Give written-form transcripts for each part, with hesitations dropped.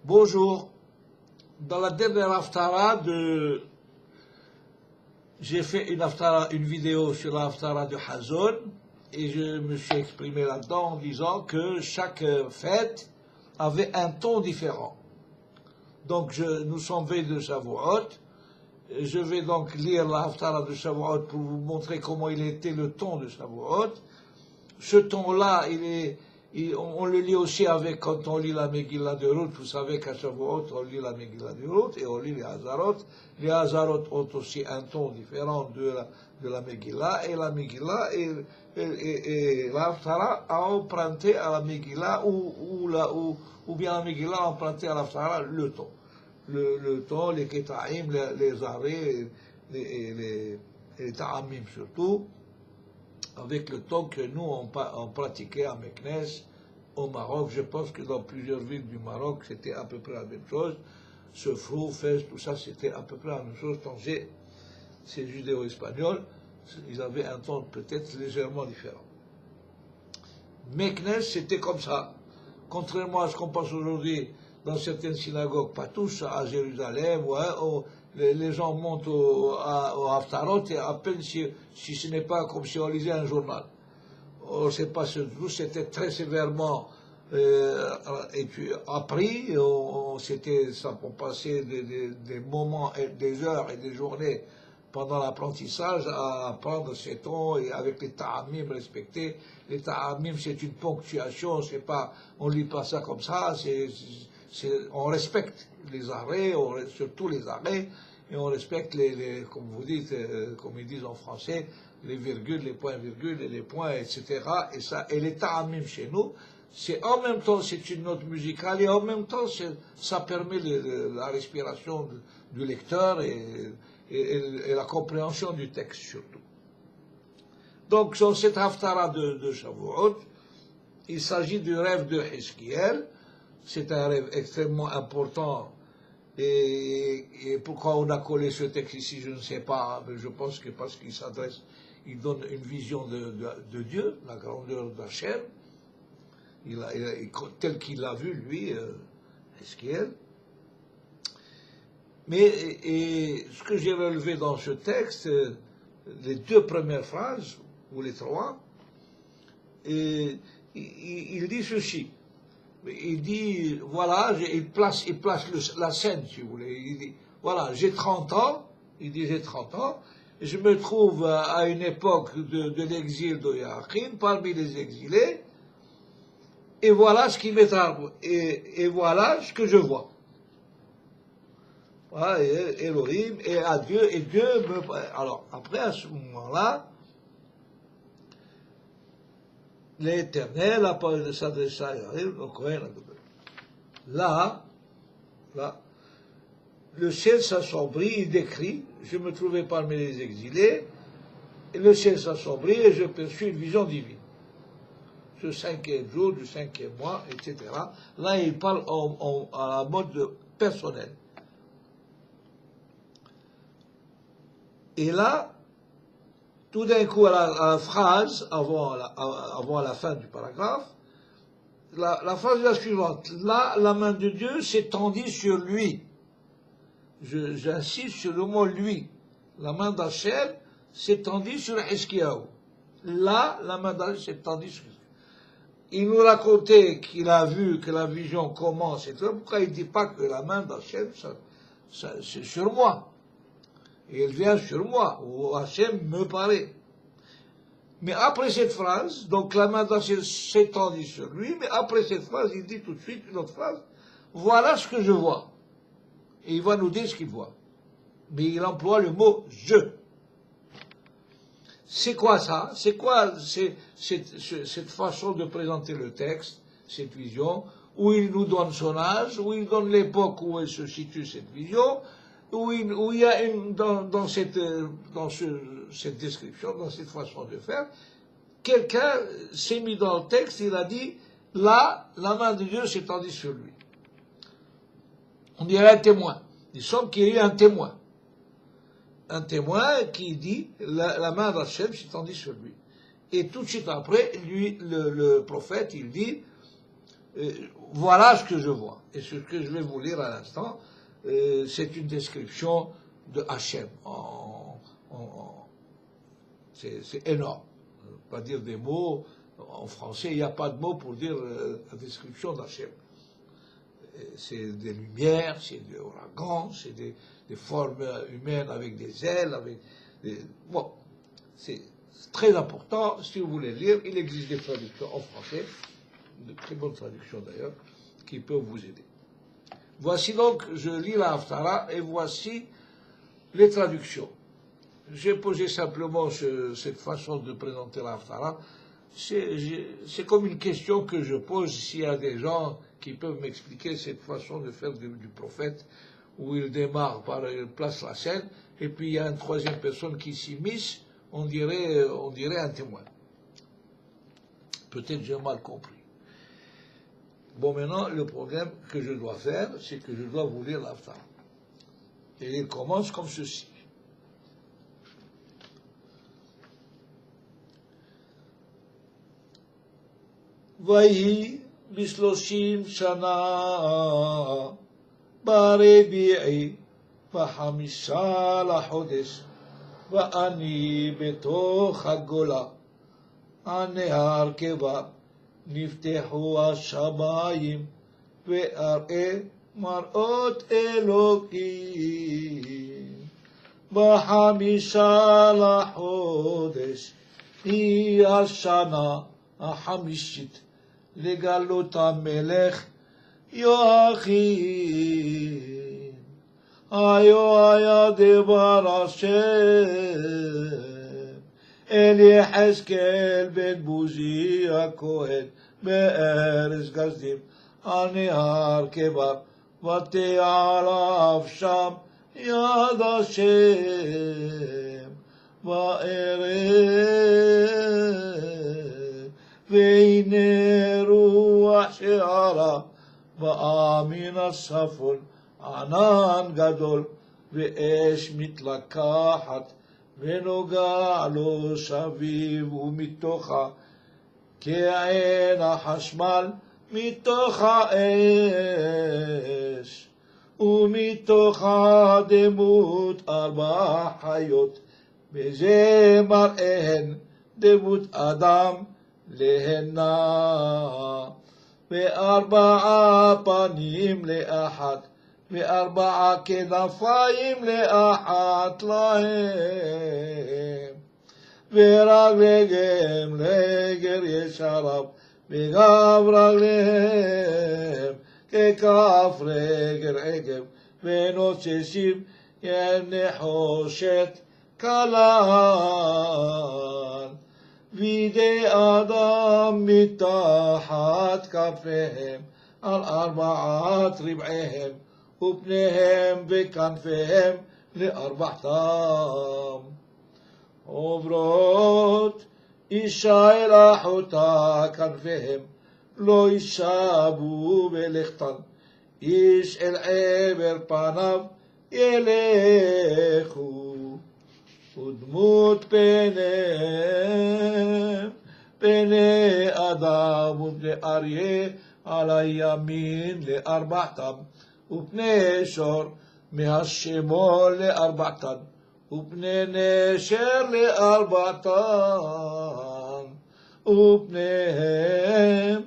Bonjour. Dans la dernière Haftara j'ai fait une vidéo sur la Haftara de Hazon et je me suis exprimé là-dedans en disant que chaque fête avait un ton différent. Donc nous sommes veille de Shavuot. Je vais donc lire la Haftara de Shavuot pour vous montrer comment il était le ton de Shavuot. Ce ton-là, on le lit aussi quand on lit la Megillah de Ruth. Vous savez qu'à Shavuot, on lit la Megillah de Ruth et on lit les Hazarot. Les Hazarot ont aussi un ton différent de la Megillah. Et la Megillah et la Haftara a emprunté à la Megillah ou bien la Megillah a emprunté à la Haftara le ton. Le ton, les Keta'im, les arrêts, les Ta'amim surtout, avec le ton que nous on pratiquait à Meknes, au Maroc. Je pense que dans plusieurs villes du Maroc, c'était à peu près la même chose. Ce Frou, Fès, tout ça, c'était à peu près la même chose. Tanger, ces judéo-espagnols, ils avaient un ton peut-être légèrement différent. Meknes, c'était comme ça. Contrairement à ce qu'on pense aujourd'hui dans certaines synagogues, pas tous, à Jérusalem, les gens montent au Haftarot et à peine si ce n'est pas comme si on lisait un journal. On ne sait pas ce tout, c'était très sévèrement et puis appris, on passait des moments, des heures et des journées pendant l'apprentissage à apprendre ces tons et avec les ta'amim respectés. Les ta'amim, c'est une ponctuation, on lit pas ça comme ça, on respecte les arrêts, surtout les arrêts, et on respecte comme vous dites, comme ils disent en français, les virgules, les points-virgules, et les points, etc. Et les ta'amim chez nous, en même temps c'est une note musicale, et en même temps ça permet la respiration du lecteur et la compréhension du texte surtout. Donc sur cette Haftara de Shavuot, il s'agit du rêve de Hiskiel. C'est un rêve extrêmement important. Et pourquoi on a collé ce texte ici, je ne sais pas, mais je pense que parce il donne une vision de Dieu, la grandeur d'Hachem, tel qu'il l'a vu, lui, Hiskiel. Mais ce que j'ai relevé dans ce texte, les deux premières phrases, ou les trois, il dit ceci. Il dit, voilà, il place la scène, si vous voulez. Il dit, voilà, j'ai 30 ans, et je me trouve à une époque de l'exil de Yaachin, parmi les exilés, et voilà ce qui m'est arrivé, et voilà ce que je vois. Voilà, et Elohim, et à Dieu, et Dieu me... Alors, après, à ce moment-là, l'Éternel a parlé de s'adresser à Yarim, donc là, le ciel s'assombrit, il décrit, je me trouvais parmi les exilés, et le ciel s'assombrit, et je perçus une vision divine. Ce 5e jour, du 5e mois, etc. Là, il parle à la mode personnelle. Et là, tout d'un coup, à la phrase, avant la fin du paragraphe, la phrase est la suivante. Là, la main de Dieu s'est tendue sur lui. J'insiste sur le mot lui. La main d'Hachem s'est tendue sur Hiskiyahu. Là, la main d'Hachem s'est tendue sur lui. Il nous racontait qu'il a vu que la vision commence, et tout. Pourquoi il ne dit pas que la main d'Hachem, c'est sur moi? Et elle vient sur moi, où Hachem me paraît. Mais après cette phrase, donc la main d'Hachem s'est tendue sur lui, mais après cette phrase, il dit tout de suite une autre phrase, voilà ce que je vois. Et il va nous dire ce qu'il voit. Mais il emploie le mot je. C'est quoi ça? C'est quoi cette façon de présenter le texte, cette vision, où il nous donne son âge, où il donne l'époque où elle se situe cette vision, où il y a dans cette description, dans cette façon de faire, quelqu'un s'est mis dans le texte, il a dit, là, la main de Dieu s'est tendue sur lui. On dirait un témoin. Il semble qu'il y ait eu un témoin. Un témoin qui dit, la main d'Hachem s'est tendue sur lui. Et tout de suite après, lui, le prophète, il dit, Voilà ce que je vois. Et ce que je vais vous lire à l'instant, c'est une description de Hachem. C'est énorme. Pas dire des mots. En français, il n'y a pas de mots pour dire la description d'Hachem. C'est des lumières, c'est des ouragans, c'est des formes humaines avec des ailes, bon, c'est très important. Si vous voulez lire, il existe des traductions en français, de très bonnes traductions d'ailleurs, qui peuvent vous aider. Voici donc, je lis la Haftara et voici les traductions. J'ai posé simplement cette façon de présenter la Haftara. C'est comme une question que je pose s'il y a des gens qui peuvent m'expliquer cette façon de faire du prophète, où il démarre par il place la scène, et puis il y a une troisième personne qui s'immisce, on dirait un témoin. Peut-être j'ai mal compris. Bon, maintenant, le problème que je dois faire, c'est que je dois vous lire la Haftara. Et il commence comme ceci. ויהי ב30 שנה ברביעי ב5 לחודש ואני בתוך הגולה הנהר כבר נפתחו השמיים ואראה מראות אלוקים ב5 לחודש היא השנה החמישית לגלות המלך יואכים. היה דבר השם אל יחזקאל בן בוזי הכהן בארץ גזדים הנהר כבר ותעל שם יד השם והנה רוח שערה באה מן הצפון ענן גדול ואש מתלקחת ונוגע לו סביב ומתוכה כעין החשמל מתוך האש ומתוכה דמות 4 חיות וזה מראיהן דמות אדם להנה ו4 פנים לאחת ו4 כנפיים לאחת להם ורגליהם רגל ישרם וגם רגליהם ככף רגל עגב ונוצצים נחושת קלן וידי אדם מתחת כפיהם על 4 רבעיהם ופניהם וכנפיהם ל4 עוברות אישה אל אחותה כנפיהם לא ישבו בלכתן איש אל עבר פניו ילכו ודמות פניהם פני אדם ופני אריה על הימין ל4 ופני שור מהשמאל ל4 ופני נשר ל4 ופניהם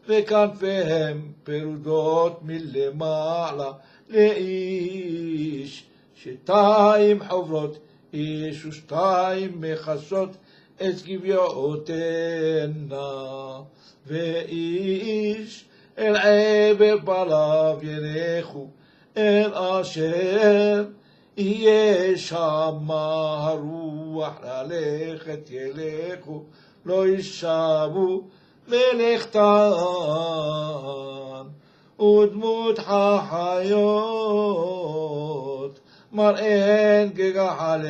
וכנפיהם פרודות מלמעלה לאיש 2 חוברות איש ו2 מכסות את גביעותינה ואיש אל עבר פניו ילכו אל אשר יהיה שם הרוח ללכת ילכו לא ישבו בלכתן ודמות החיות מראיהן כגחלי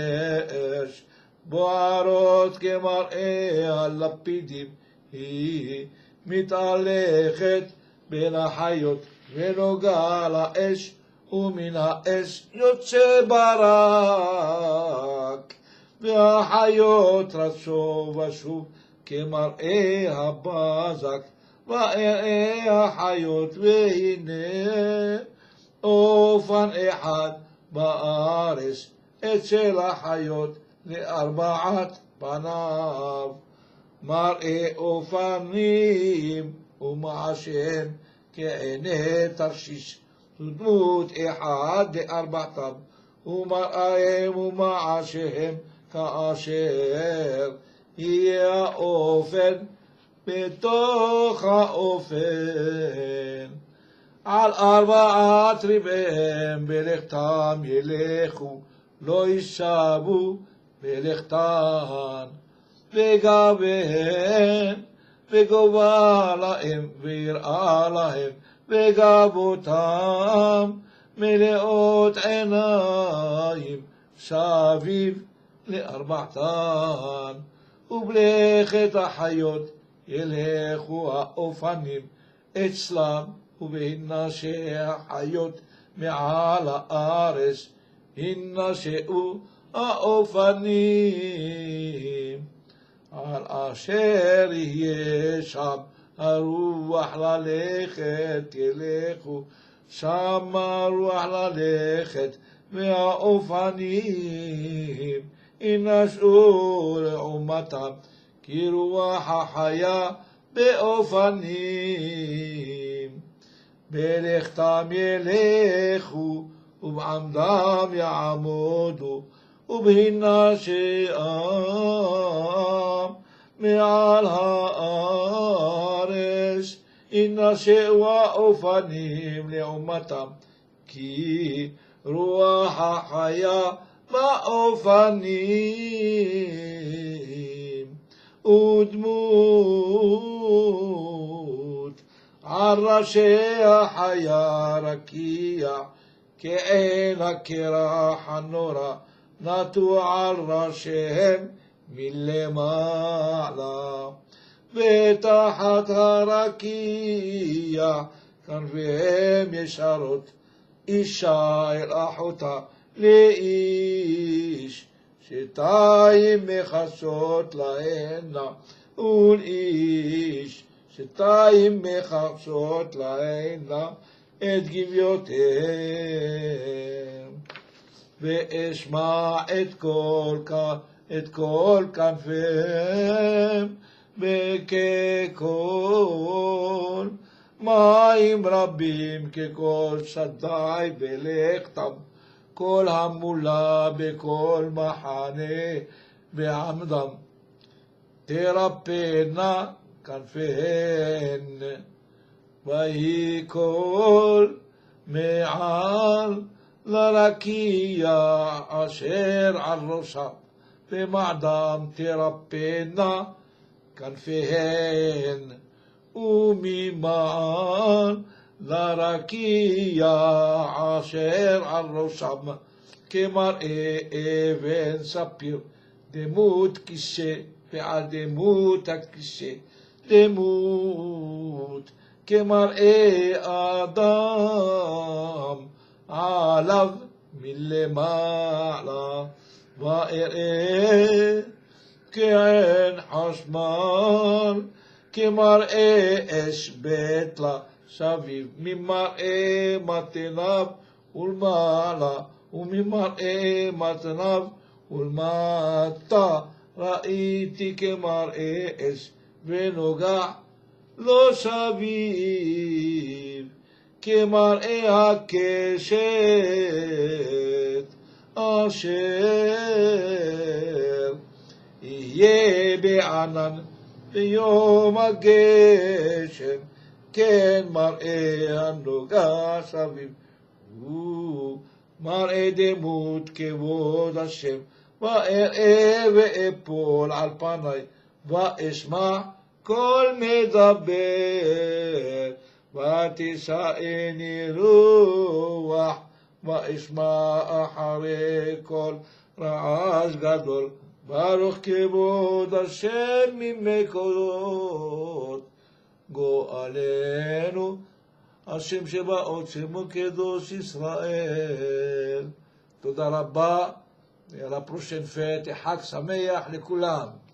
אש בוערות כמראה הלפידים היא מתהלכת בין החיות ונוגע לאש ומן האש יוצא ברק והחיות רצו ושוב כמראה הבזק ואראה החיות, והנה אופן אחד בארץ אצל החיות לארבעת פניו, מראה אופנים ומעשיהם כעיני תרשיש, זו דמות אחד לארבעתם, ומראיהם ומעשיהם כאשר יהיה האופן בתוך האופן. על ארבעת רבעיהם בלכתם ילכו, לא ישבו בלכתן, וגביהן וגובה להם ויראה להם, וגבותם מלאות עיניים סביב לארבעתן. ובלכת החיות ילכו האופנים אצלם, ובהנה שהחיות מעל הארץ הינשאו האופנים. על אשר יהיה שם הרוח ללכת ילכו, שם הרוח ללכת, והאופנים ינשאו לעומתם, כי רוח החיה באופנים. בלכתם ילכו, ובעמדם יעמודו, ובהינשאם מעל הארץ ינשאו האופנים לעומתם, כי רוח החיה באופנים. ודמות על ראשי החיה רקיע, כעין הקרח הנורא, נטו על ראשיהם מלמעלה, ותחת הרקיע כנפיהם ישרות, אישה אל אחותה לאיש, שתיים מכסות להנה, ולאיש שתיים מכסות להנה את גביותיהם. ואשמע את כל כנפיהם וכקול מים רבים, כקול שדי בלכתם, כל המולה בכל מחנה בעמדם, תרפנה כנפיהן. ויהי קול מעל לרקיע אשר על ראשה, במעדם תרפנה כנפיהן. וממעל לרקיע אשר על ראשם, כמראה אבן ספיר, דמות כיסא, ועל דמות הכיסא דמות כמראה אדם עליו מלמעלה. ואראה כעין חשמל, כמראה אש בטלה סביב, ממראה מתניו ולמעלה, וממראה מתניו ולמטה, ראיתי כמראה אש ונוגע לא סביב, כמראה הקשת אשר יהיה בענן ביום הגשם, כן מראה הנוגע סביב. הוא מראה דמות כבוד השם, ואראה ואפול על פניי, ואשמע קול מדבר, ותישאני רוח, ואשמע אחרי קול רעש גדול. ברוך כבוד השם ממקורות גואלנו, השם שבאות שמו קדוש ישראל. תודה רבה, ועל הפרושן פט, חג שמח לכולם.